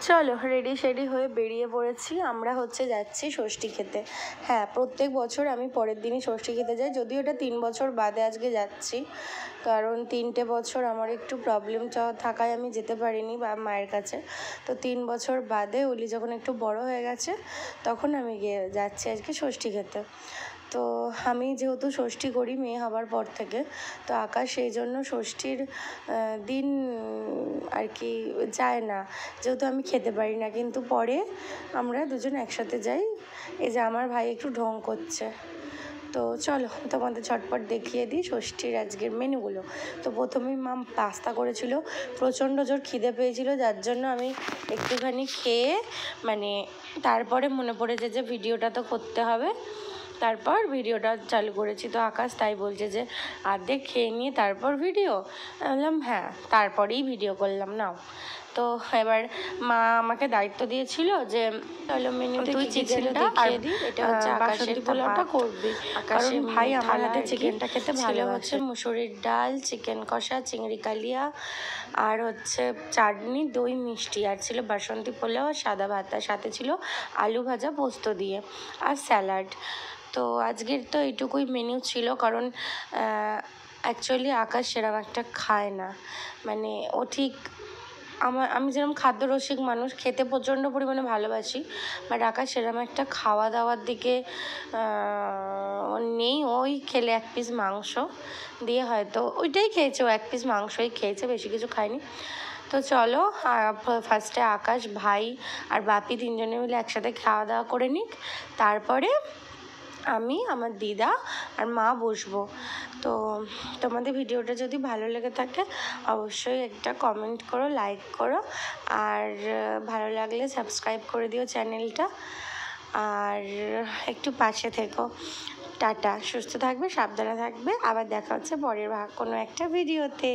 চলো ready shady হয়ে বেরিয়ে পড়েছি। আমরা যাচ্ছি ষষ্ঠী খেতে। হ্যাঁ, প্রত্যেক বছর আমি পরের দিনই ষষ্ঠী খেতে যাই, যদিও এটা 3 বছর বাদে আজকে যাচ্ছি, কারণ 3টে বছর আমার একটু প্রবলেম থাকায় আমি যেতে পারিনি মায়ের কাছে। তো 3 বছর বাদে ওলি যখন একটু বড় হয়ে গেছে তখন আমি যাচ্ছি আজকে ষষ্ঠী খেতে। তো আমি যেহেতু ষষ্ঠী করি মেয়ে হবার পর থেকে, তো আকাশ সেই জন্য ষষ্ঠীর দিন আর কি যায় না, যেহেতু আমি খেতে পারি না। কিন্তু পরে আমরা দুজন একসাথে যাই। এই যে আমার ভাই একটু ঢং করছে। তো চলো তোমাদের ঝটপট দেখিয়ে দিই ষষ্ঠীর আজকের মেনুগুলো। তো প্রথমেই মা পাস্তা করেছিল, প্রচণ্ড জোর খিদে পেয়েছিল, যার জন্য আমি একটুখানি খেয়ে তারপরে মনে পড়েছে যে ভিডিওটা তো করতে হবে, তারপর ভিডিওটা চালু করেছি। তো আকাশ তাই বলছে যে আর্ধেক খেয়ে নিয়ে তারপর ভিডিও। বললাম হ্যাঁ, তারপরেই ভিডিও করলাম নাও। তো এবার মা আমাকে দায়িত্ব দিয়েছিল যে চলো মেনুতে তুই চিকেনটা দেখিয়ে দিই, এটা হচ্ছে আকাশের পোলাওটা করবি, কারণ ভাই আমার হাতে চিকেনটা খেতে ভালো হচ্ছে। মুসুরির ডাল, চিকেন কষা, চিংড়ি কালিয়া, আর হচ্ছে চাটনি, দই, মিষ্টি, আর ছিল বাসন্তী পোলাও আর সাদা ভাত, আর সাথে ছিল আলু ভাজা পোস্ত দিয়ে আর স্যালাড। তো আজকের তো এইটুকুই মেনু ছিল, কারণ অ্যাকচুয়ালি আকাশ সেরকম একটা খায় না, ও ঠিক আমি যেরকম খাদ্যরসিক মানুষ, খেতে প্রচণ্ড পরিমাণে ভালোবাসি, বাট আকাশ সেরকম একটা খাওয়া দাওয়ার দিকে নেই। ওই খেলে 1 পিস মাংস দিয়ে হয়তো ওইটাই খেয়েছে, ও 1 পিস মাংসই খেয়েছে, বেশি কিছু খায়নি। তো চলো ফার্স্টে আকাশ, ভাই আর বাপি 3 জনে মিলে একসাথে খাওয়া দাওয়া করে নিক, তারপরে আমি, আমার দিদা আর মা বসবো। তো তোমাদের ভিডিওটা যদি ভালো লেগে থাকে অবশ্যই একটা কমেন্ট করো, লাইক করো, আর ভালো লাগলে সাবস্ক্রাইব করে দিও চ্যানেলটা, আর একটু পাশে থেকো। টাটা, সুস্থ থাকবে, সাবধানে থাকবে, আবার দেখা হচ্ছে পরের কোনো একটা ভিডিওতে।